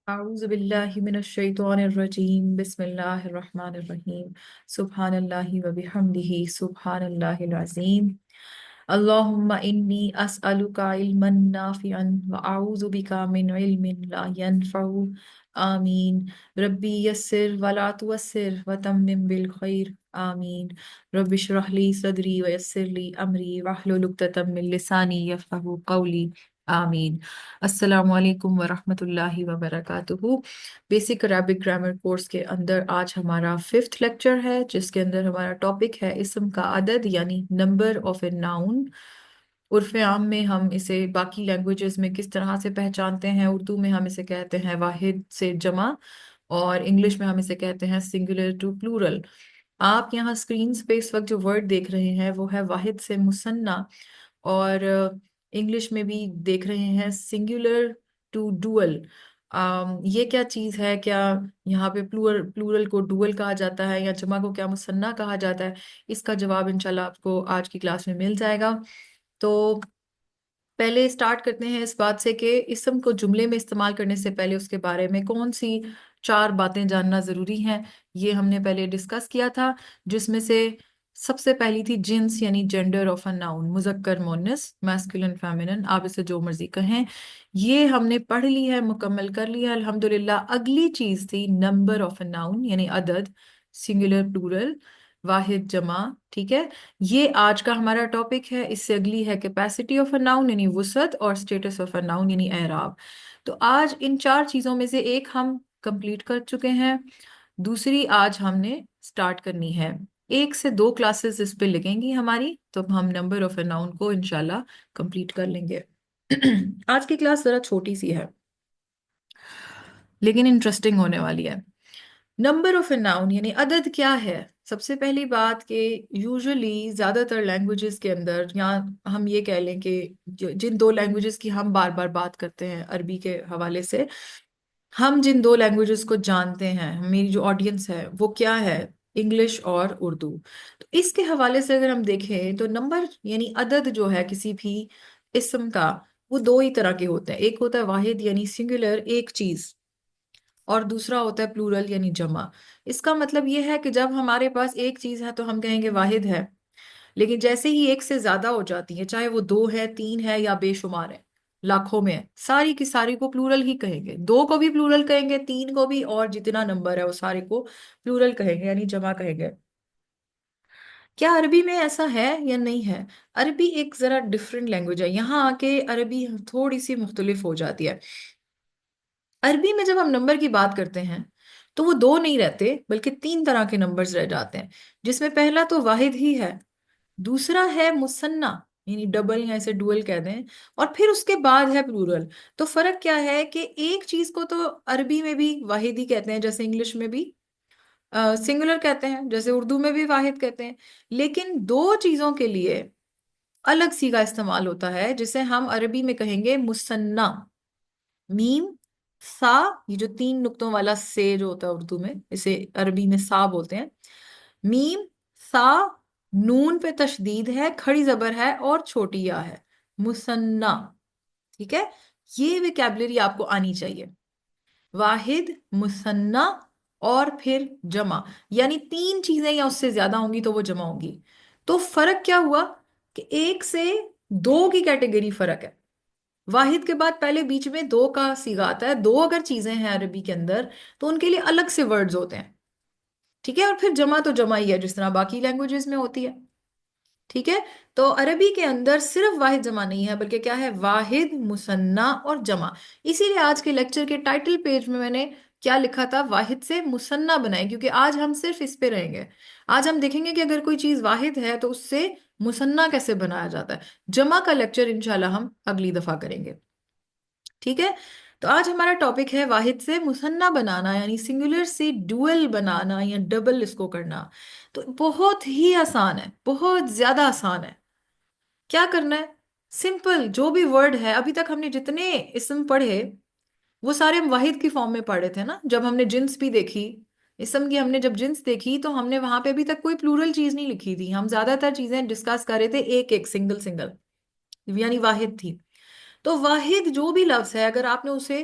أعوذ بالله من الشيطان الرجيم بسم الله الرحمن الرحيم سبحان الله وبحمده سبحان الله العظيم اللهم إني أسألك علما نافعا وأعوذ بك من علم لا ينفع آمين ربي يسر ولا تعسر وتمم بالخير آمين رب اشرح لي صدري ويسر لي أمري واحلل عقدة من لساني يفقهوا قولي آمین۔ السلام علیکم ورحمۃ اللہ وبرکاتہ۔ بیسک عربک گرامر کورس کے اندر آج ہمارا 5th لیکچر ہے، جس کے اندر ہمارا ٹاپک ہے اسم کا عدد یعنی نمبر آف اے ناؤن۔ عرف عام میں ہم اسے باقی لینگویجز میں کس طرح سے پہچانتے ہیں، اردو میں ہم اسے کہتے ہیں واحد سے جمع، اور انگلش میں ہم اسے کہتے ہیں سنگولر ٹو پلورل۔ آپ یہاں اسکرینز پہ اس وقت جو ورڈ دیکھ رہے ہیں وہ ہے واحد سے مثنیٰ، اور انگلش میں بھی دیکھ رہے ہیں سنگولر ٹو ڈوئل۔ یہ کیا چیز ہے؟ کیا یہاں پہ پلورل کو ڈوئل کہا جاتا ہے یا جمع کو کیا مثنیٰ کہا جاتا ہے؟ اس کا جواب انشاءاللہ آپ کو آج کی کلاس میں مل جائے گا۔ تو پہلے اسٹارٹ کرتے ہیں اس بات سے کہ اسم کو جملے میں استعمال کرنے سے پہلے اس کے بارے میں کون سی 4 باتیں جاننا ضروری ہیں، یہ ہم نے پہلے ڈسکس کیا تھا، جس میں سے سب سے پہلی تھی جنس یعنی جینڈر آف اے ناؤن، مذکر مؤنث، میسکولن فیمینن، آپ اسے جو مرضی کہیں۔ یہ ہم نے پڑھ لی ہے، مکمل کر لیا ہے الحمدللہ۔ اگلی چیز تھی نمبر آف اے ناؤن یعنی عدد، سنگولر پلورل، واحد جمع، ٹھیک ہے۔ یہ آج کا ہمارا ٹاپک ہے۔ اس سے اگلی ہے کیپیسٹی آف اے ناؤن یعنی وسعت، اور اسٹیٹس آف اے ناؤن یعنی اعراب۔ تو آج ان 4 چیزوں میں سے ایک ہم کمپلیٹ کر چکے ہیں، دوسری آج ہم نے سٹارٹ کرنی ہے۔ 1 سے 2 کلاسز اس پہ لگیں گی ہماری، تو ہم نمبر آف اے ناؤن کو انشاءاللہ کمپلیٹ کر لیں گے۔ آج کی کلاس ذرا چھوٹی سی ہے لیکن انٹرسٹنگ ہونے والی ہے۔ نمبر آف اے ناؤن یعنی عدد کیا ہے؟ سب سے پہلی بات کہ یوزولی زیادہ تر لینگویجز کے اندر، یا ہم یہ کہہ لیں کہ جن 2 لینگویجز کی ہم بار بار بات کرتے ہیں عربی کے حوالے سے، ہم جن 2 لینگویجز کو جانتے ہیں، میری جو آڈینس ہے وہ کیا ہے؟ انگلش اور اردو۔ تو اس کے حوالے سے اگر ہم دیکھیں تو نمبر یعنی عدد جو ہے کسی بھی اسم کا، وہ 2 ہی طرح کے ہوتے ہیں۔ ایک ہوتا ہے واحد یعنی سنگولر، ایک چیز، اور دوسرا ہوتا ہے پلورل یعنی جمع۔ اس کا مطلب یہ ہے کہ جب ہمارے پاس ایک چیز ہے تو ہم کہیں گے واحد ہے، لیکن جیسے ہی ایک سے زیادہ ہو جاتی ہے، چاہے وہ 2 ہے، 3 ہے یا بے شمار ہے، لاکھوں میں ہے، ساری کی ساری کو پلورل ہی کہیں گے۔ 2 کو بھی پلورل کہیں گے، 3 کو بھی، اور جتنا نمبر ہے وہ سارے کو پلورل کہیں گے یعنی جمع کہیں گے۔ کیا عربی میں ایسا ہے یا نہیں ہے؟ عربی ایک ذرا ڈفرینٹ لینگویج ہے، یہاں آ کے عربی تھوڑی سی مختلف ہو جاتی ہے۔ عربی میں جب ہم نمبر کی بات کرتے ہیں تو وہ 2 نہیں رہتے بلکہ 3 طرح کے نمبرز رہ جاتے ہیں، جس میں پہلا تو واحد ہی ہے، دوسرا ہے مثنیٰ یعنی ڈبل یا اسے ڈوئل کہہ دیں، اور پھر اس کے بعد ہے پلورل۔ تو فرق کیا ہے کہ ایک چیز کو تو عربی میں بھی واحد ہی کہتے ہیں، جیسے انگلش میں بھی سنگولر کہتے ہیں، جیسے اردو میں بھی واحد کہتے ہیں، لیکن 2 چیزوں کے لیے الگ صیغہ استعمال ہوتا ہے، جسے ہم عربی میں کہیں گے مثنیٰ۔ میم، سا، یہ جو 3 نقطوں والا سے جو ہوتا ہے اردو میں، اسے عربی میں سا بولتے ہیں۔ میم، سا، نون پہ تشدید ہے، کھڑی زبر ہے اور چھوٹی یا ہے، مثنیٰ، ٹھیک ہے۔ یہ ویکیبلری آپ کو آنی چاہیے، واحد، مثنیٰ، اور پھر جمع، یعنی 3 چیزیں یا اس سے زیادہ ہوں گی تو وہ جمع ہوں گی۔ تو فرق کیا ہوا کہ 1 سے 2 کی کیٹیگری فرق ہے۔ واحد کے بعد پہلے بیچ میں 2 کا صیغہ آتا ہے، 2 اگر چیزیں ہیں عربی کے اندر تو ان کے لیے الگ سے ورڈز ہوتے ہیں، ٹھیک ہے، اور پھر جمع تو جمع ہی ہے جس طرح باقی لینگویجز میں ہوتی ہے، ٹھیک ہے۔ تو عربی کے اندر صرف واحد جمع نہیں ہے بلکہ کیا ہے؟ واحد، مثنیٰ اور جمع۔ اسی لیے آج کے لیکچر کے ٹائٹل پیج میں نے کیا لکھا تھا؟ واحد سے مثنیٰ بنائیں، کیونکہ آج ہم صرف اس پہ رہیں گے۔ آج ہم دیکھیں گے کہ اگر کوئی چیز واحد ہے تو اس سے مثنیٰ کیسے بنایا جاتا ہے۔ جمع کا لیکچر انشاءاللہ ہم اگلی دفعہ کریں گے، ٹھیک ہے۔ تو آج ہمارا ٹاپک ہے واحد سے مثنیٰ بنانا یعنی سنگولر سے ڈوئل بنانا یا ڈبل اس کو کرنا۔ تو بہت ہی آسان ہے، بہت زیادہ آسان ہے۔ کیا کرنا ہے؟ سمپل، جو بھی ورڈ ہے، ابھی تک ہم نے جتنے اسم پڑھے وہ سارے ہم واحد کی فارم میں پڑھے تھے نا۔ جب ہم نے جنس بھی دیکھی، اسم کی ہم نے جب جنس دیکھی تو ہم نے وہاں پہ ابھی تک کوئی پلورل چیز نہیں لکھی تھی، ہم زیادہ تر چیزیں ڈسکس کر رہے تھے ایک ایک، سنگل سنگل، یعنی واحد تھی۔ تو واحد جو بھی لفظ ہے اگر آپ نے اسے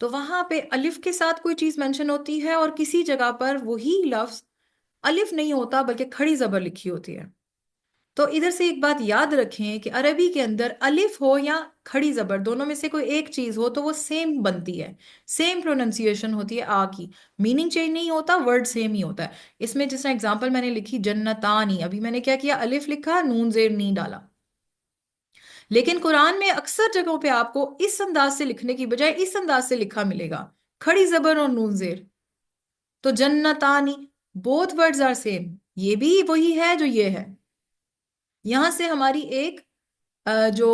تو وہاں پہ الف کے ساتھ کوئی چیز مینشن ہوتی ہے اور کسی جگہ پر وہی لفظ الف نہیں ہوتا بلکہ کھڑی زبر لکھی ہوتی ہے. تو ادھر سے ایک بات یاد رکھیں کہ عربی کے اندر الف ہو یا کھڑی زبر دونوں میں سے کوئی ایک چیز ہو تو وہ سیم بنتی ہے، سیم پروننسیشن ہوتی ہے آ کی. میننگ چینج نہیں ہوتا، ورڈ سیم ہی ہوتا ہے. اس میں جس طرح اگزامپل میں نے لکھی جنتانی، ابھی میں نے کیا کیا، الف لکھا، نون زیر نہیں ڈالا. لیکن قرآن میں اکثر جگہوں پہ آپ کو اس انداز سے لکھنے کی بجائے اس انداز سے لکھا ملے گا، کھڑی زبر اور نون زیر. تو جنتانی، بوتھ ورڈز آر سیم، یہ بھی وہی ہے جو یہ ہے. یہاں سے ہماری ایک جو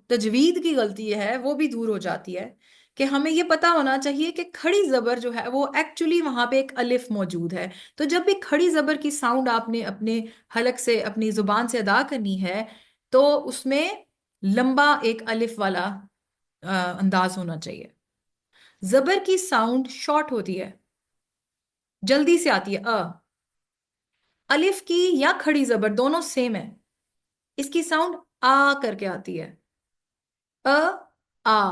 تجوید کی غلطی ہے وہ بھی دور ہو جاتی ہے کہ ہمیں یہ پتا ہونا چاہیے کہ کھڑی زبر جو ہے وہ ایکچولی وہاں پہ ایک الف موجود ہے. تو جب بھی کھڑی زبر کی ساؤنڈ آپ نے اپنے حلق سے، اپنی زبان سے ادا کرنی ہے تو اس میں لمبا ایک الف والا انداز ہونا چاہیے. زبر کی ساؤنڈ شارٹ ہوتی ہے، جلدی سے آتی ہے. الف کی یا کھڑی زبر دونوں سیم ہے، اس کی ساؤنڈ آ کر کے آتی ہے. آ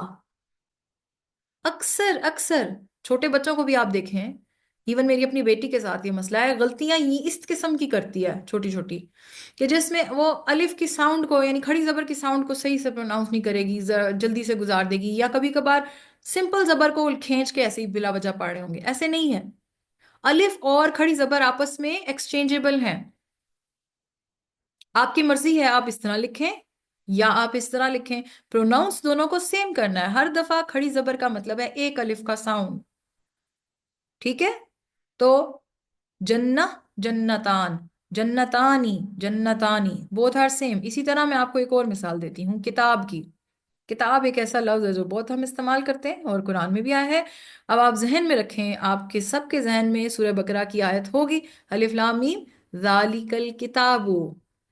اکثر اکثر چھوٹے بچوں کو بھی آپ دیکھیں، ایون میری اپنی بیٹی کے ساتھ یہ مسئلہ ہے، غلطیاں یہ اس قسم کی کرتی ہے چھوٹی چھوٹی، کہ جس میں وہ الف کی ساؤنڈ کو یعنی کھڑی زبر کی ساؤنڈ کو صحیح سے پروناؤنس نہیں کرے گی، جلدی سے گزار دے گی، یا کبھی کبھار سمپل زبر کو کھینچ کے ایسے ہی بلا وجہ پڑھ رہے ہوں گے. ایسے نہیں ہے، الف اور کھڑی زبر آپس میں ایکسچینجیبل ہیں. آپ کی مرضی ہے، آپ اس طرح لکھیں یا آپ اس طرح لکھیں، پروناؤنس دونوں کو سیم کرنا ہے. ہر دفعہ کھڑی زبر کا مطلب ہے ایک الف کا ساؤنڈ. ٹھیک ہے؟ تو جنہ، جنتان، جنتانی، جنتانی، بوتھ آر سیم. اسی طرح میں آپ کو ایک اور مثال دیتی ہوں کتاب کی. کتاب ایک ایسا لفظ ہے جو بہت ہم استعمال کرتے ہیں اور قرآن میں بھی آیا ہے. اب آپ ذہن میں رکھیں، آپ کے سب کے ذہن میں سورہ بقرہ کی آیت ہوگی، الف لام میم ذالک الکتاب.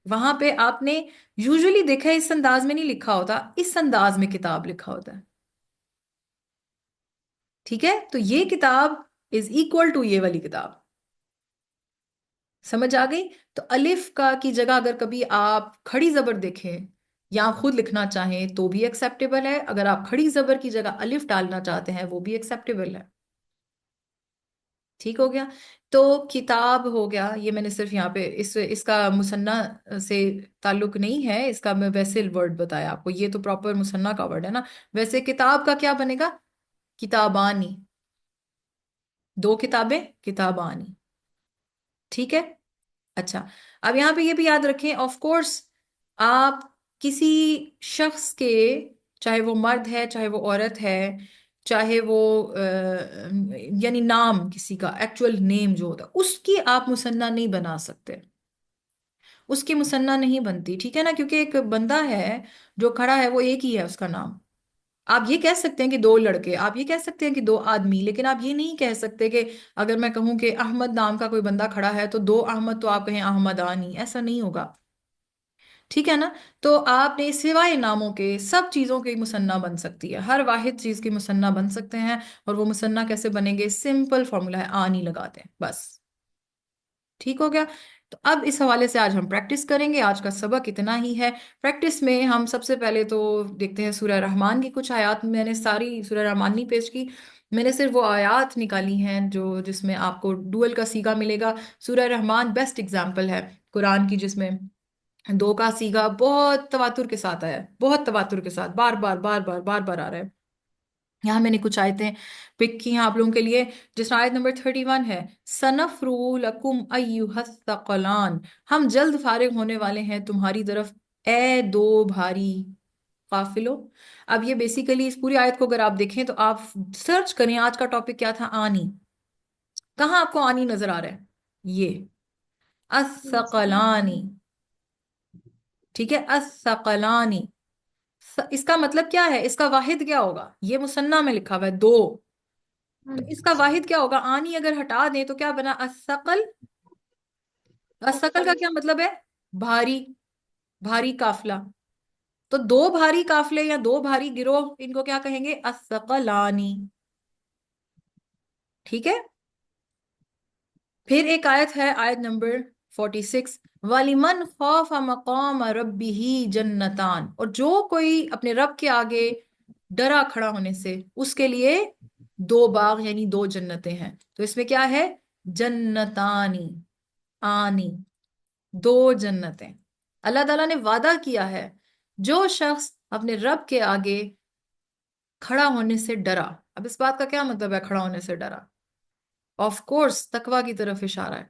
وہاں پہ آپ نے یوزلی دیکھا ہے اس انداز میں نہیں لکھا ہوتا، اس انداز میں کتاب لکھا ہوتا ہے. ٹھیک ہے؟ تو یہ کتاب از اکول ٹو یہ والی کتاب. سمجھ آ گئی؟ تو الف کا کی جگہ اگر کبھی آپ کھڑی زبر دیکھیں یا خود لکھنا چاہیں تو بھی ایکسیپٹیبل ہے، اگر آپ کھڑی زبر کی جگہ الف ڈالنا چاہتے ہیں وہ بھی ایکسیپٹیبل ہے. ٹھیک ہو گیا؟ تو کتاب ہو گیا، یہ میں نے صرف یہاں پہ اس کا مثنیٰ سے تعلق نہیں ہے، اس کا میں ویسے ورڈ بتایا آپ کو، یہ تو پراپر مثنیٰ کا ورڈ ہے نا. ویسے کتاب کا کیا بنے گا؟ کتابانی، دو کتابیں، کتابانی. ٹھیک ہے؟ اچھا، اب یہاں پہ یہ بھی یاد رکھیں، آف کورس آپ کسی شخص کے، چاہے وہ مرد ہے چاہے وہ عورت ہے، چاہے وہ یعنی نام کسی کا ایکچوئل نیم جو ہوتا ہے اس کی آپ مثنیٰ نہیں بنا سکتے، اس کی مثنیٰ نہیں بنتی. ٹھیک ہے نا؟ کیونکہ ایک بندہ ہے جو کھڑا ہے وہ ایک ہی ہے اس کا نام. آپ یہ کہہ سکتے ہیں کہ دو لڑکے، آپ یہ کہہ سکتے ہیں کہ دو آدمی، لیکن آپ یہ نہیں کہہ سکتے کہ اگر میں کہوں کہ احمد نام کا کوئی بندہ کھڑا ہے تو دو احمد، تو آپ کہیں احمدانی، ایسا نہیں ہوگا. ٹھیک ہے نا؟ تو آپ نے سوائے ناموں کے سب چیزوں کی مثنیٰ بن سکتی ہے، ہر واحد چیز کی مثنیٰ بن سکتے ہیں. اور وہ مثنیٰ کیسے بنیں گے؟ سمپل فارمولا ہے، آنی لگاتے ہیں بس. ٹھیک ہو گیا؟ تو اب اس حوالے سے آج ہم پریکٹس کریں گے. آج کا سبق اتنا ہی ہے. پریکٹس میں ہم سب سے پہلے تو دیکھتے ہیں سورہ رحمان کی کچھ آیات. میں نے ساری سورہ رحمان نہیں پیش کی، میں نے صرف وہ آیات نکالی ہیں جس میں آپ کو ڈوئل کا سیگا ملے گا. سورہ رحمان بیسٹ اگزامپل ہے قرآن کی جس میں دو کا سیگا بہت تواتر کے ساتھ آیا ہے، بہت تواتر کے ساتھ، بار بار بار بار بار بار آ رہا ہے. یہاں میں نے کچھ آیتیں پک کی ہیں آپ لوگوں کے لیے، جس میں آیت نمبر 31 ہے، سَنَفْرُغُ لَكُمْ أَيُّهَ الثَّقَلَانِ، ہم جلد فارغ ہونے والے ہیں تمہاری طرف اے دو بھاری قافلوں. اب یہ بیسیکلی اس پوری آیت کو اگر آپ دیکھیں تو آپ سرچ کریں، آج کا ٹاپک کیا تھا؟ آنی. کہاں آپ کو آنی نظر آ رہا ہے؟ یہ الثقلانی. ٹھیک ہے؟ الثقلانی، اس کا مطلب کیا ہے؟ اس کا واحد کیا ہوگا؟ یہ مثنیٰ میں لکھا ہوا ہے دو، تو اس کا واحد کیا ہوگا؟ آنی اگر ہٹا دیں تو کیا بنا؟ الثقل. الثقل کا کیا مطلب ہے؟ بھاری، بھاری قافلہ. تو دو بھاری قافلے یا دو بھاری گروہ، ان کو کیا کہیں گے؟ الثقلانی. ٹھیک ہے؟ پھر ایک آیت ہے، آیت نمبر 46، وَلِمَنْ خَافَ مَقَامَ رَبِّهِ جَنَّتان، اور جو کوئی اپنے رب کے آگے ڈرا کھڑا ہونے سے، اس کے لیے دو باغ یعنی دو جنتیں ہیں، تو اس میں کیا ہے؟ جنتانی، آنی، دو جنتیں۔ اللہ تعالیٰ نے وعدہ کیا ہے جو شخص اپنے رب کے آگے کھڑا ہونے سے ڈرا۔ اب اس بات کا کیا مطلب ہے کھڑا ہونے سے ڈرا؟ آف کورس تقوی کی طرف اشارہ ہے،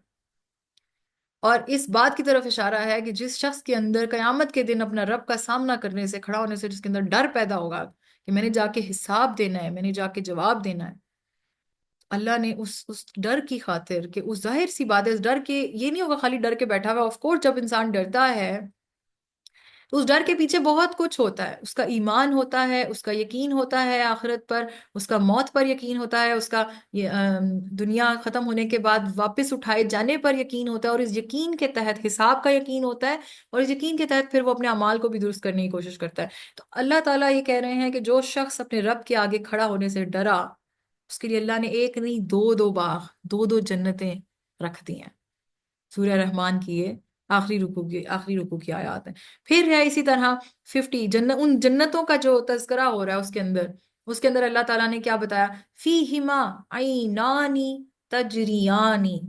اور اس بات کی طرف اشارہ ہے کہ جس شخص کے اندر قیامت کے دن اپنا رب کا سامنا کرنے سے، کھڑا ہونے سے، جس کے اندر ڈر پیدا ہوگا کہ میں نے جا کے حساب دینا ہے، میں نے جا کے جواب دینا ہے، اللہ نے اس ڈر کی خاطر، کہ اس ظاہر سی بات ہے، اس ڈر کے یہ نہیں ہوگا خالی ڈر کے بیٹھا ہوا، آف کورس جب انسان ڈرتا ہے تو اس ڈر کے پیچھے بہت کچھ ہوتا ہے، اس کا ایمان ہوتا ہے، اس کا یقین ہوتا ہے آخرت پر، اس کا موت پر یقین ہوتا ہے، اس کا دنیا ختم ہونے کے بعد واپس اٹھائے جانے پر یقین ہوتا ہے، اور اس یقین کے تحت حساب کا یقین ہوتا ہے، اور اس یقین کے تحت پھر وہ اپنے اعمال کو بھی درست کرنے کی کوشش کرتا ہے۔ تو اللہ تعالیٰ یہ کہہ رہے ہیں کہ جو شخص اپنے رب کے آگے کھڑا ہونے سے ڈرا، اس کے لیے اللہ نے ایک نہیں دو دو باغ، دو دو جنتیں رکھ دی ہیں۔ سورہ رحمان کی یہ آخری رکوع کی آیات ہے۔ پھر ہے اسی طرح 50 ان جنتوں کا جو تذکرہ ہو رہا ہے اس کے اندر اللہ تعالیٰ نے کیا بتایا؟ فیہما عینانی تجریانی،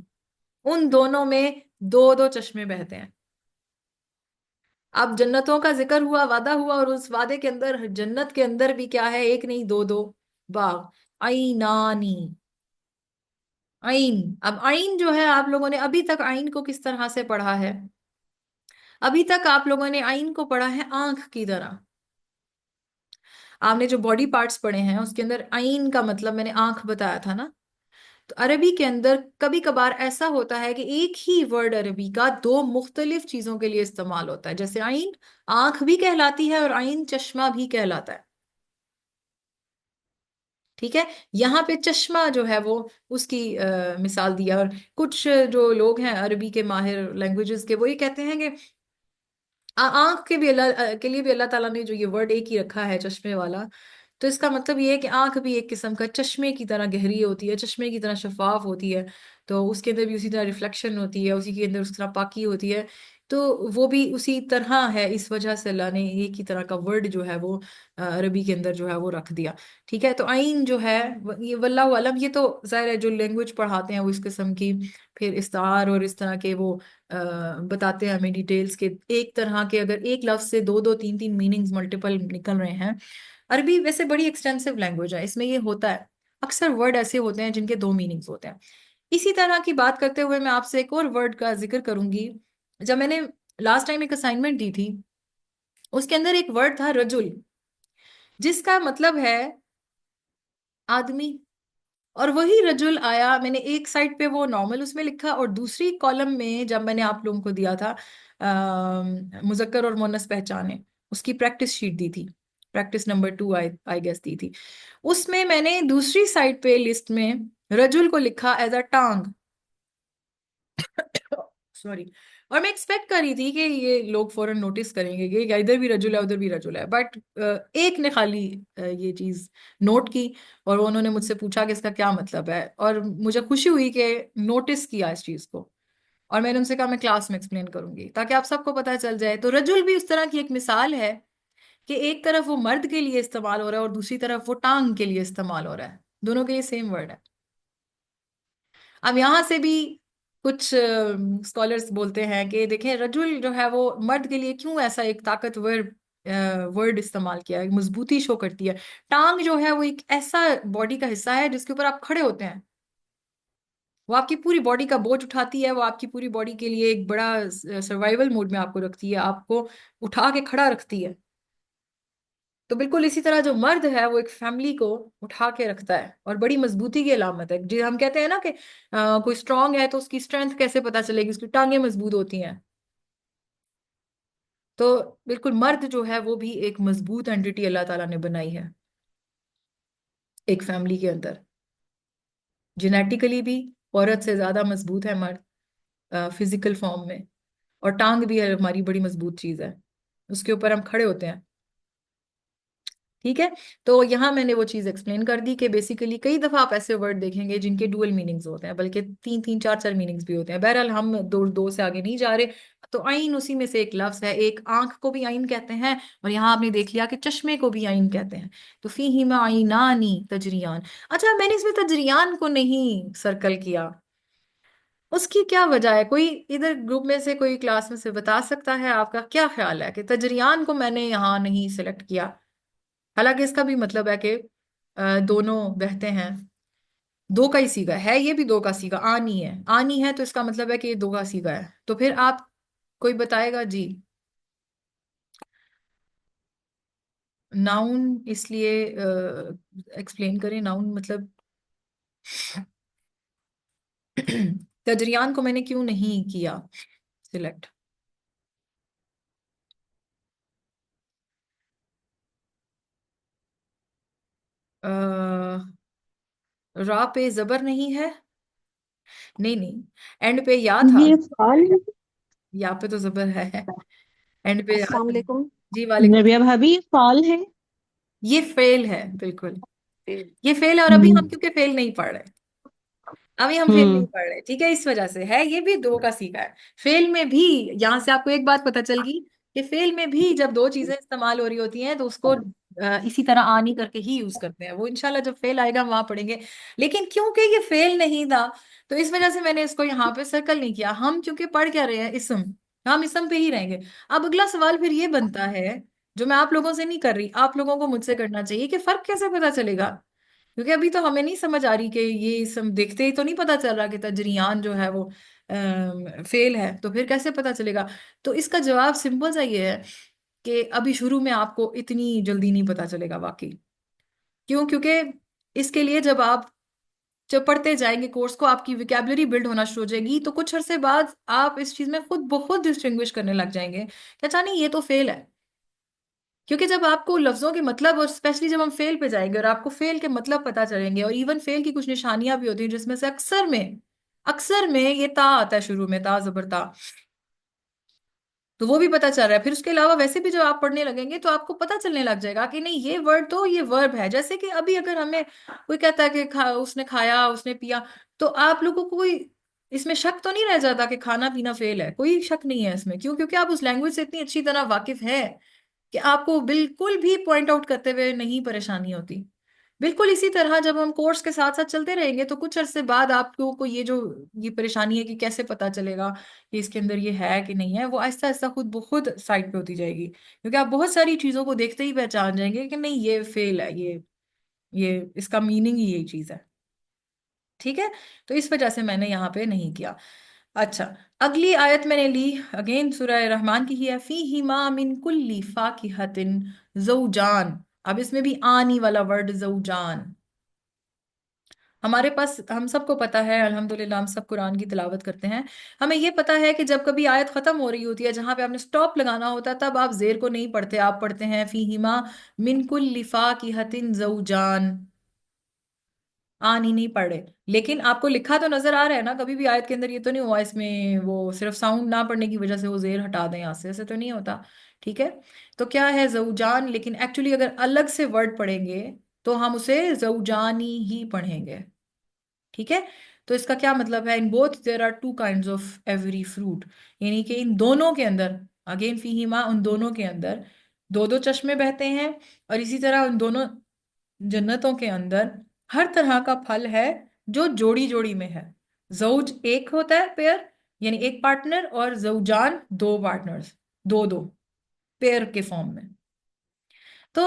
ان دونوں میں دو دو چشمے بہتے ہیں۔ اب جنتوں کا ذکر ہوا، وعدہ ہوا، اور اس وعدے کے اندر جنت کے اندر بھی کیا ہے؟ ایک نہیں دو دو باغ، عینانی، عین۔ اب عین جو ہے، آپ لوگوں نے ابھی تک عین کو کس طرح سے پڑھا ہے؟ ابھی تک آپ لوگوں نے عین کو پڑھا ہے آنکھ کی طرح۔ آپ نے جو باڈی پارٹس پڑھے ہیں اس کے اندر عین کا مطلب میں نے آنکھ بتایا تھا نا۔ تو عربی کے اندر کبھی کبھار ایسا ہوتا ہے کہ ایک ہی ورڈ عربی کا دو مختلف چیزوں کے لیے استعمال ہوتا ہے، جیسے عین آنکھ بھی کہلاتی ہے اور عین چشمہ بھی کہلاتا ہے، ٹھیک ہے؟ یہاں پہ چشمہ جو ہے وہ اس کی مثال دیا، اور کچھ جو لوگ ہیں عربی کے ماہر لینگویجز کے، وہ یہ کہتے ہیں کہ آنکھ کے بھی اللہ کے لیے بھی اللہ تعالیٰ نے جو یہ ورڈ ایک ہی رکھا ہے چشمے والا، تو اس کا مطلب یہ ہے کہ آنکھ بھی ایک قسم کا چشمے کی طرح گہری ہوتی ہے، چشمے کی طرح شفاف ہوتی ہے، تو اس کے اندر بھی اسی طرح ریفلیکشن ہوتی ہے، اسی کے اندر اس طرح پاکی ہوتی ہے، تو وہ بھی اسی طرح ہے۔ اس وجہ سے اللہ نے ایک ہی طرح کا ورڈ جو ہے وہ عربی کے اندر جو ہے وہ رکھ دیا، ٹھیک ہے؟ تو عین جو ہے یہ واللہ علم، یہ تو ظاہر ہے جو لینگویج پڑھاتے ہیں وہ اس قسم کی پھر استعار اور اس طرح کے وہ بتاتے ہیں ہمیں ڈیٹیلز کے، ایک طرح کے اگر ایک لفظ سے دو دو تین تین میننگز ملٹیپل نکل رہے ہیں۔ عربی ویسے بڑی ایکسٹینسو لینگویج ہے، اس میں یہ ہوتا ہے اکثر ورڈ ایسے ہوتے ہیں جن کے دو میننگز ہوتے ہیں۔ اسی طرح کی بات کرتے ہوئے میں آپ سے ایک اور ورڈ کا ذکر کروں گی۔ جب میں نے لاسٹ ٹائم ایک اسائنمنٹ دی تھی، اس کے اندر ایک ورڈ تھا رجل، جس کا مطلب ہے آدمی، اور وہی رجل آیا، میں نے ایک سائڈ پہ وہ نارمل اس میں لکھا، اور دوسری کالم میں جب میں نے آپ لوگوں کو دیا تھا مذکر اور مؤنث پہچانے، اس کی پریکٹس شیٹ دی تھی، پریکٹس نمبر 2 آئی گیس دی تھی، اس میں نے دوسری سائڈ پہ لسٹ میں رجل کو لکھا ایز اے ٹانگ، سوری، اور میں ایکسپیکٹ کر رہی تھی کہ یہ لوگ فوراً نوٹس کریں گے کہ ادھر بھی رجل ہے ادھر بھی رجل ہے، بٹ ایک نے خالی یہ چیز نوٹ کی، اور انہوں نے مجھ سے پوچھا کہ اس کا کیا مطلب ہے، اور مجھے خوشی ہوئی کہ نوٹس کیا اس چیز کو، اور میں نے ان سے کہا میں کلاس میں ایکسپلین کروں گی تاکہ آپ سب کو پتہ چل جائے۔ تو رجل بھی اس طرح کی ایک مثال ہے کہ ایک طرف وہ مرد کے لیے استعمال ہو رہا ہے اور دوسری طرف وہ ٹانگ کے لیے استعمال ہو رہا ہے، دونوں کے لیے سیم ورڈ ہے۔ اب یہاں سے بھی کچھ اسکالرس بولتے ہیں کہ دیکھیں رجل جو ہے وہ مرد کے لیے کیوں ایسا ایک طاقتور ورڈ استعمال کیا ہے، مضبوطی شو کرتی ہے۔ ٹانگ جو ہے وہ ایک ایسا باڈی کا حصہ ہے جس کے اوپر آپ کھڑے ہوتے ہیں، وہ آپ کی پوری باڈی کا بوجھ اٹھاتی ہے، وہ آپ کی پوری باڈی کے لیے ایک بڑا سروائیول موڈ میں آپ کو رکھتی ہے، آپ کو اٹھا کے کھڑا رکھتی ہے۔ تو بالکل اسی طرح جو مرد ہے وہ ایک فیملی کو اٹھا کے رکھتا ہے، اور بڑی مضبوطی کی علامت ہے، جی ہم کہتے ہیں نا کہ کوئی اسٹرانگ ہے تو اس کی اسٹرینتھ کیسے پتا چلے گی؟ اس کی ٹانگیں مضبوط ہوتی ہیں۔ تو بالکل مرد جو ہے وہ بھی ایک مضبوط اینٹی اللہ تعالیٰ نے بنائی ہے ایک فیملی کے اندر، جینیٹیکلی بھی عورت سے زیادہ مضبوط ہے مرد فزیکل فارم میں، اور ٹانگ بھی ہے ہماری بڑی مضبوط چیز ہے، اس کے اوپر ہم کھڑے ہوتے ہیں، ٹھیک ہے؟ تو یہاں میں نے وہ چیز ایکسپلین کر دی کہ بیسیکلی کئی دفعہ آپ ایسے ورڈ دیکھیں گے جن کے ڈوئل میننگز ہوتے ہیں، بلکہ تین تین چار چار میننگز بھی ہوتے ہیں۔ بہرحال ہم دو سے آگے نہیں جا رہے، تو عین اسی میں سے ایک لفظ ہے. ایک آنکھ کو بھی عین کہتے ہیں، اور یہاں آپ نے دیکھ لیا کہ چشمے کو بھی عین کہتے ہیں. تو فیہما عینانی تجریان. اچھا، میں نے اس میں تجریان کو نہیں سرکل کیا، اس کی کیا وجہ ہے؟ کوئی ادھر گروپ میں سے، کوئی کلاس میں سے بتا سکتا ہے؟ آپ کا کیا خیال ہے کہ تجریان کو میں نے یہاں نہیں سلیکٹ کیا، حالانکہ اس کا بھی مطلب ہے کہ دونوں بہتے ہیں. دو کا ہی سیگا ہے، یہ بھی دو کا سیگا آنی ہے. آنی ہے تو اس کا مطلب ہے کہ یہ دو کا سیگا ہے. تو پھر آپ کوئی بتائے گا جی؟ ناؤن اس لیے ایکسپلین کریں، ناؤن مطلب تجریان کو میں نے کیوں نہیں کیا سلیکٹ؟ را پہ زبر نہیں ہے؟ نہیں نہیں، اینڈ پہ یا تھا. یہ فعال ہے۔ یا پہ تو زبر ہے، اینڈ پہ یا السلام تھا. علیکم جی وعلیکم. نبیہ بھابی، یہ فعال ہے۔ یہ فیل ہے بالکل، یہ فیل ہے. اور ابھی ہوں ہم کیونکہ فیل نہیں پڑھ رہے، ابھی ہم فیل ہوں نہیں پڑھ رہے، ٹھیک ہے، اس وجہ سے ہے. یہ بھی دو کا سیکھا ہے. فیل میں بھی یہاں سے آپ کو ایک بات پتہ چل گئی کہ فیل میں بھی جب دو چیزیں استعمال ہو رہی ہوتی ہیں تو اس کو اسی طرح آنی کر کے ہی یوز کرتے ہیں. وہ انشاءاللہ جب فیل آئے گا وہاں پڑھیں گے. لیکن کیونکہ یہ فیل نہیں تھا تو اس وجہ سے میں نے اس کو یہاں پہ سرکل نہیں کیا. ہم کیونکہ پڑھ کیا رہے ہیں؟ اسم. ہم اسم پہ ہی رہیں گے. اب اگلا سوال پھر یہ بنتا ہے، جو میں آپ لوگوں سے نہیں کر رہی، آپ لوگوں کو مجھ سے کرنا چاہیے، کہ فرق کیسے پتا چلے گا؟ کیونکہ ابھی تو ہمیں نہیں سمجھ آ رہی کہ یہ اسم دیکھتے ہی تو نہیں پتا چل رہا کہ تجریان جو ہے وہ فیل ہے، تو پھر کیسے پتا چلے گا؟ تو اس کا جواب سمپل سا یہ ہے کہ ابھی شروع میں آپ کو اتنی جلدی نہیں پتا چلے گا واقعی. کیوں؟ کیونکہ اس کے لیے جب پڑھتے جائیں گے کورس کو، آپ کی ویکیبلری بلڈ ہونا شروع ہو جائے گی، تو کچھ عرصے بعد آپ اس چیز میں خود بخود ڈسٹنگوش کرنے لگ جائیں گے کہ اچھا نہیں، یہ تو فیل ہے. کیونکہ جب آپ کو لفظوں کے مطلب، اور اسپیشلی جب ہم فیل پہ جائیں گے اور آپ کو فیل کے مطلب پتا چلیں گے، اور ایون فیل کی کچھ نشانیاں بھی ہوتی ہیں جس میں سے اکثر میں یہ تا آتا ہے شروع میں، تا زبر تا. تو وہ بھی پتا چل رہا ہے. پھر اس کے علاوہ ویسے بھی جب آپ پڑھنے لگیں گے تو آپ کو پتا چلنے لگ جائے گا کہ نہیں، یہ ورڈ تو یہ ورب ہے. جیسے کہ ابھی اگر ہمیں کوئی کہتا ہے کہ اس نے کھایا، اس نے پیا، تو آپ لوگوں کو کوئی اس میں شک تو نہیں رہ جاتا کہ کھانا پینا فیل ہے؟ کوئی شک نہیں ہے اس میں. کیوں؟ کیونکہ آپ اس لینگویج سے اتنی اچھی طرح واقف ہے کہ آپ کو بالکل بھی پوائنٹ آؤٹ کرتے ہوئے نہیں پریشانی ہوتی. بالکل اسی طرح جب ہم کورس کے ساتھ ساتھ چلتے رہیں گے تو کچھ عرصے بعد آپ کو یہ پریشانی ہے کہ کیسے پتا چلے گا کہ اس کے اندر یہ ہے کہ نہیں ہے، وہ آہستہ آہستہ خود بخود سائڈ پہ ہوتی جائے گی. کیونکہ آپ بہت ساری چیزوں کو دیکھتے ہی پہچان جائیں گے کہ نہیں، یہ فیل ہے، یہ اس کا میننگ ہی یہی چیز ہے. ٹھیک ہے؟ تو اس وجہ سے میں نے یہاں پہ نہیں کیا. اچھا، اگلی آیت میں نے لی اگین سورہ رحمان کی ہی ہے. فیہما من کلی فاکہۃ زوجان. اب اس میں بھی آنی والا ورڈ زوجان. ہمارے پاس، ہم سب کو پتا ہے الحمدللہ، ہم سب قرآن کی تلاوت کرتے ہیں، ہمیں یہ پتا ہے کہ جب کبھی آیت ختم ہو رہی ہوتی ہے، جہاں پہ آپ نے سٹاپ لگانا ہوتا ہے، تب آپ زیر کو نہیں پڑھتے، آپ پڑھتے ہیں فیہما من کل فاکہۃ زوجان. نہیں پڑھے. لیکن آپ کو لکھا تو نظر آ رہا ہے نا؟ کبھی بھی آیت کے اندر یہ تو نہیں ہوا اس میں وہ صرف ساؤنڈ نہ پڑھنے کی وجہ سے وہ زیر ہٹا دیں یہاں سے، ایسے تو نہیں ہوتا. ٹھیک ہے؟ تو کیا ہے؟ زوجان. لیکن ایکچولی اگر الگ سے ورڈ پڑھیں گے تو ہم اسے زوجانی ہی پڑھیں گے. ٹھیک ہے؟ تو اس کا کیا مطلب ہے؟ ان both there are two kinds of every fruit. یعنی کہ ان دونوں کے اندر، اگین فیہما، ان دونوں کے اندر دو دو چشمے بہتے ہیں، اور اسی طرح ان دونوں جنتوں کے اندر ہر طرح کا پھل ہے جو جوڑی جوڑی میں ہے. زوج ایک ہوتا ہے، پیئر، یعنی ایک پارٹنر، اور زوجان دو پارٹنرز، دو دو پیئر کے فارم میں. تو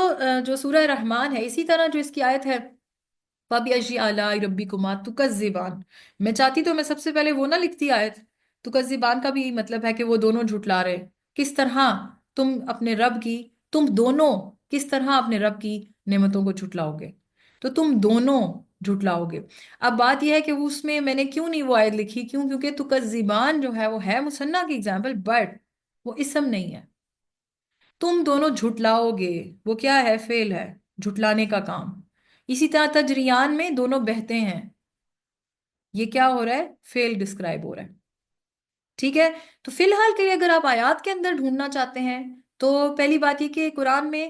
جو سورہ رحمان ہے، اسی طرح جو اس کی آیت ہے فَبِأَيِّ آلَاءِ رَبِّكُمَا تُكَذِّبَانِ، میں چاہتی تو میں سب سے پہلے وہ نہ لکھتی آیت. تُكَذِّبَان کا بھی مطلب ہے کہ وہ دونوں جھٹلا رہے. کس طرح تم اپنے رب کی، تم دونوں کس طرح اپنے رب کی نعمتوں کو جھٹلاؤ گے؟ تو تم دونوں جھٹلاؤ گے. اب بات یہ ہے کہ اس میں نے کیوں نہیں وہ آیت لکھی؟ کیوں؟ کیونکہ تُكَذِّبَان جو ہے وہ ہے مثنیٰ کی ایگزامپل، بٹ وہ اسم نہیں ہے. تم دونوں جھٹلاؤ گے، وہ کیا ہے؟ فعل ہے، جھٹلانے کا کام. اسی طرح تجریان میں دونوں بہتے ہیں، یہ کیا ہو رہا ہے؟ فعل ڈسکرائب ہو رہا ہے. ٹھیک ہے؟ تو فی الحال کے لیے اگر آپ آیات کے اندر ڈھونڈنا چاہتے ہیں تو پہلی بات یہ کہ قرآن میں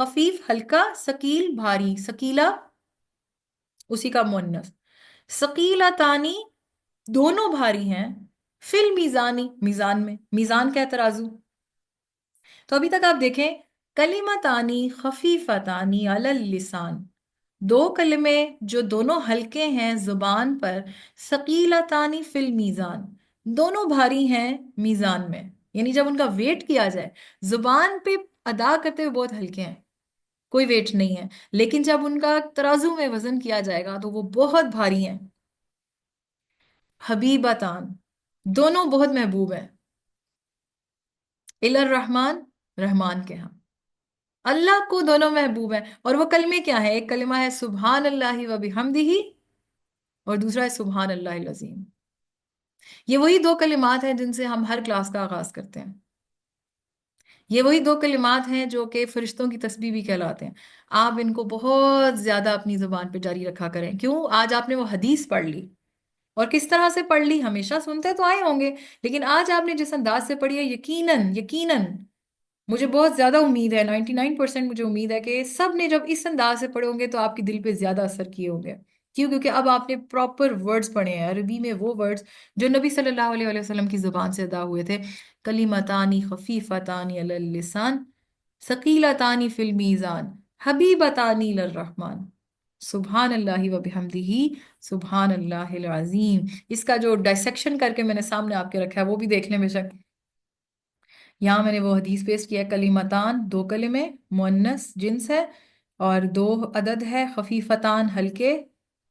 خفیف ہلکا، ثقیل بھاری، ثقیلا اسی کا مؤنث، ثقیلتانی دونوں بھاری ہیں، فل میزانی میزان میں، میزان کیا ترازو. تو ابھی تک آپ دیکھیں، کلمتانی خفیفتانی علی اللسان، دو کلمے جو دونوں ہلکے ہیں زبان پر، ثقیلتانی فی المیزان دونوں بھاری ہیں میزان میں، یعنی جب ان کا ویٹ کیا جائے زبان پہ ادا کرتے ہوئے بہت ہلکے ہیں، کوئی ویٹ نہیں ہے، لیکن جب ان کا ترازو میں وزن کیا جائے گا تو وہ بہت بھاری ہیں. حبیبتان دونوں بہت محبوب ہیں، الرحمن رحمان کے ہاں، اللہ کو دونوں محبوب ہیں. اور وہ کلمے کیا ہیں؟ ایک کلمہ ہے سبحان اللہ و بحمدہ، اور دوسرا ہے سبحان اللہ العظیم. یہ وہی دو کلمات ہیں جن سے ہم ہر کلاس کا آغاز کرتے ہیں. یہ وہی دو کلمات ہیں جو کہ فرشتوں کی تسبیح بھی کہلاتے ہیں. آپ ان کو بہت زیادہ اپنی زبان پہ جاری رکھا کریں. کیوں؟ آج آپ نے وہ حدیث پڑھ لی، اور کس طرح سے پڑھ لی؟ ہمیشہ سنتے تو آئے ہوں گے، لیکن آج آپ نے جس انداز سے پڑھی ہے، یقیناً یقیناً مجھے بہت زیادہ امید ہے، 99% مجھے امید ہے کہ سب نے جب اس انداز سے پڑھے ہوں گے تو آپ کے دل پہ زیادہ اثر کیے ہوں گے. کیوں؟ کیونکہ اب آپ نے پراپر ورڈز پڑھے ہیں، عربی میں وہ ورڈز جو نبی صلی اللہ علیہ وآلہ وسلم کی زبان سے ادا ہوئے تھے. کلیمتانی خفیفتانی علی اللسان، ثقیلتانی فی المیزان، حبیبتانی للرحمن، سبحان اللہ و بحمدہ، سبحان اللہ العظیم. اس کا جو ڈائسیکشن کر کے میں نے سامنے آپ کے رکھا ہے وہ بھی دیکھ لیں بے شک. یہاں میں نے وہ حدیث پیش کیا، کلیمتان دو کلمے، مؤنث جنس ہے، اور دو عدد ہے، خفیفتان ہلکے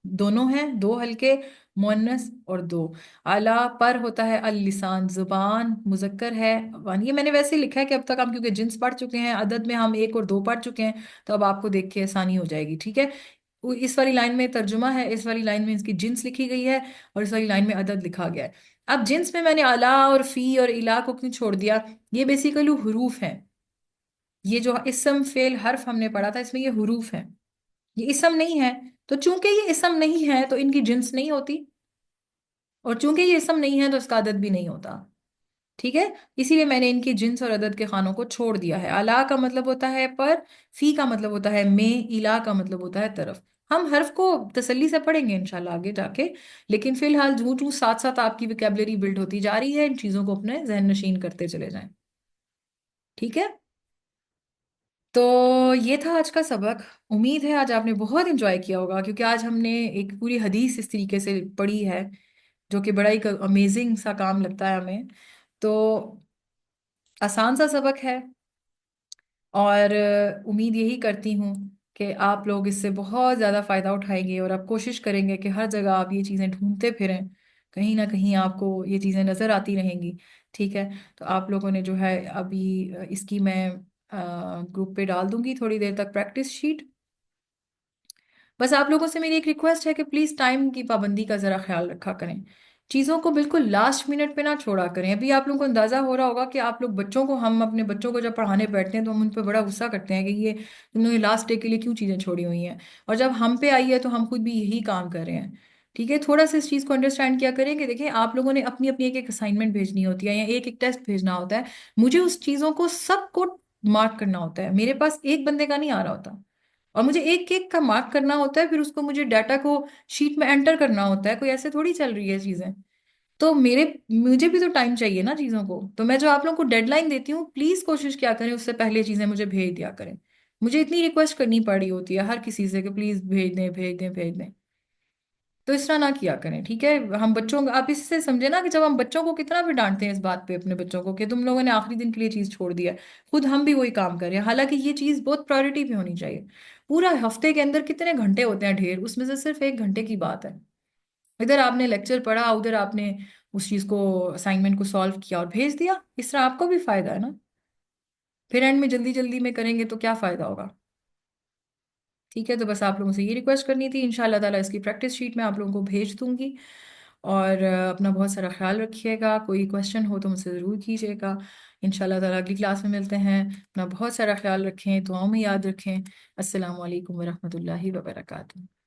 دونوں ہیں، دو ہلکے مؤنث اور دو. اعلیٰ پر ہوتا ہے اللسان زبان، مذکر ہے. یہ میں نے ویسے ہی لکھا ہے کہ اب تک ہم کیونکہ جنس پڑھ چکے ہیں، عدد میں ہم ایک اور دو پڑھ چکے ہیں، تو اب آپ کو دیکھ کے آسانی ہو جائے گی. ٹھیک ہے، اس والی لائن میں ترجمہ ہے، اس والی لائن میں اس کی جنس لکھی گئی ہے، اور اس والی لائن میں عدد لکھا گیا ہے. اب جنس میں نے الا اور فی اور الا کو کیوں چھوڑ دیا؟ یہ بیسیکلی حروف ہیں. یہ جو اسم فعل حرف ہم نے پڑھا تھا، اس میں یہ حروف ہیں، یہ اسم نہیں ہے. تو چونکہ یہ اسم نہیں ہے تو ان کی جنس نہیں ہوتی، اور چونکہ یہ اسم نہیں ہے تو اس کا عدد بھی نہیں ہوتا. ٹھیک ہے، اسی لیے میں نے ان کی جنس اور عدد کے خانوں کو چھوڑ دیا ہے. الا کا مطلب ہوتا ہے پر، فی کا مطلب ہوتا ہے میں، الا کا مطلب ہوتا ہے طرف. ہم حرف کو تسلی سے پڑھیں گے انشاءاللہ آگے جا کے، لیکن فی الحال جوں جوں ساتھ ساتھ آپ کی ویکیبلری بلڈ ہوتی جا رہی ہے، ان چیزوں کو اپنے ذہن نشین کرتے چلے جائیں. ٹھیک ہے، تو یہ تھا آج کا سبق. امید ہے آج آپ نے بہت انجوائے کیا ہوگا، کیونکہ آج ہم نے ایک پوری حدیث اس طریقے سے پڑھی ہے، جو کہ بڑا ہی امیزنگ سا کام لگتا ہے ہمیں. تو آسان سا سبق ہے، اور امید یہی کرتی ہوں کہ آپ لوگ اس سے بہت زیادہ فائدہ اٹھائیں گے، اور آپ کوشش کریں گے کہ ہر جگہ آپ یہ چیزیں ڈھونڈتے پھریں، کہیں نہ کہیں آپ کو یہ چیزیں نظر آتی رہیں گی. ٹھیک ہے، تو آپ لوگوں نے جو ہے ابھی اس کی میں گروپ پہ ڈال دوں گی تھوڑی دیر تک پریکٹس شیٹ. بس آپ لوگوں سے میری ایک ریکویسٹ ہے کہ پلیز ٹائم کی پابندی کا ذرا خیال رکھا کریں، چیزوں کو بالکل لاسٹ منٹ پہ نہ چھوڑا کریں. ابھی آپ لوگوں کو اندازہ ہو رہا ہوگا کہ آپ لوگ بچوں کو، ہم اپنے بچوں کو جب پڑھانے بیٹھتے ہیں تو ہم ان پہ بڑا غصہ کرتے ہیں کہ یہ تم نے لاسٹ ڈے کے لیے کیوں چیزیں چھوڑی ہوئی ہیں، اور جب ہم پہ آئی ہے تو ہم خود بھی یہی کام کر رہے ہیں. ٹھیک ہے، تھوڑا سا اس چیز کو انڈرسٹینڈ کیا کریں کہ دیکھیں آپ لوگوں نے اپنی اپنی ایک ایک اسائنمنٹ بھیجنی ہوتی ہے، یا ایک ایک ٹیسٹ بھیجنا ہوتا ہے. مجھے اس چیزوں کو سب کو مارک کرنا ہوتا ہے، میرے پاس ایک بندے کا نہیں آ رہا ہوتا، اور مجھے ایک ایک کا مارک کرنا ہوتا ہے، پھر اس کو مجھے ڈیٹا کو شیٹ میں انٹر کرنا ہوتا ہے. کوئی ایسے تھوڑی چل رہی ہے چیزیں، تو مجھے بھی تو ٹائم چاہیے نا چیزوں کو. تو میں جو آپ لوگوں کو ڈیڈ لائن دیتی ہوں، پلیز کوشش کیا کریں اس سے پہلے چیزیں مجھے بھیج دیا کریں. مجھے اتنی ریکویسٹ کرنی پڑ رہی ہوتی ہے ہر کسی سے کہ پلیز بھیج دیں بھیج دیں بھیج دیں. تو اس طرح نہ کیا کریں. ٹھیک ہے، ہم بچوں کو، آپ اس سے سمجھے نا کہ جب ہم بچوں کو کتنا بھی ڈانٹتے ہیں اس بات پہ، اپنے بچوں کو، کہ تم لوگوں نے آخری دن کے لیے چیز چھوڑ دیا ہے، خود ہم بھی وہی کام کر رہے ہیں. حالانکہ یہ چیز بہت پرائورٹی پہ ہونی چاہیے. پورا ہفتے کے اندر کتنے گھنٹے ہوتے ہیں؟ ڈھیر. اس میں سے صرف 1 گھنٹے کی بات ہے، ادھر آپ نے لیکچر پڑھا، ادھر آپ نے اس چیز کو، اسائنمنٹ کو سالو کیا اور بھیج دیا. اس طرح آپ کو بھی فائدہ ہے نا. پھر اینڈ میں جلدی جلدی میں کریں گے تو کیا فائدہ ہوگا. ٹھیک ہے، تو بس آپ لوگوں سے یہ ریکویسٹ کرنی تھی. ان شاء اللہ تعالیٰ اس کی پریکٹس شیٹ میں آپ لوگوں کو بھیج دوں گی. اور اپنا بہت سارا خیال رکھیے گا. کوئی کوشچن ہو تو مجھ سے ضرور کیجیے گا. ان شاء اللہ تعالیٰ اگلی کلاس میں ملتے ہیں. اپنا بہت سارا خیال رکھیں، دعاؤں میں یاد رکھیں. السلام علیکم ورحمۃ اللہ وبرکاتہ.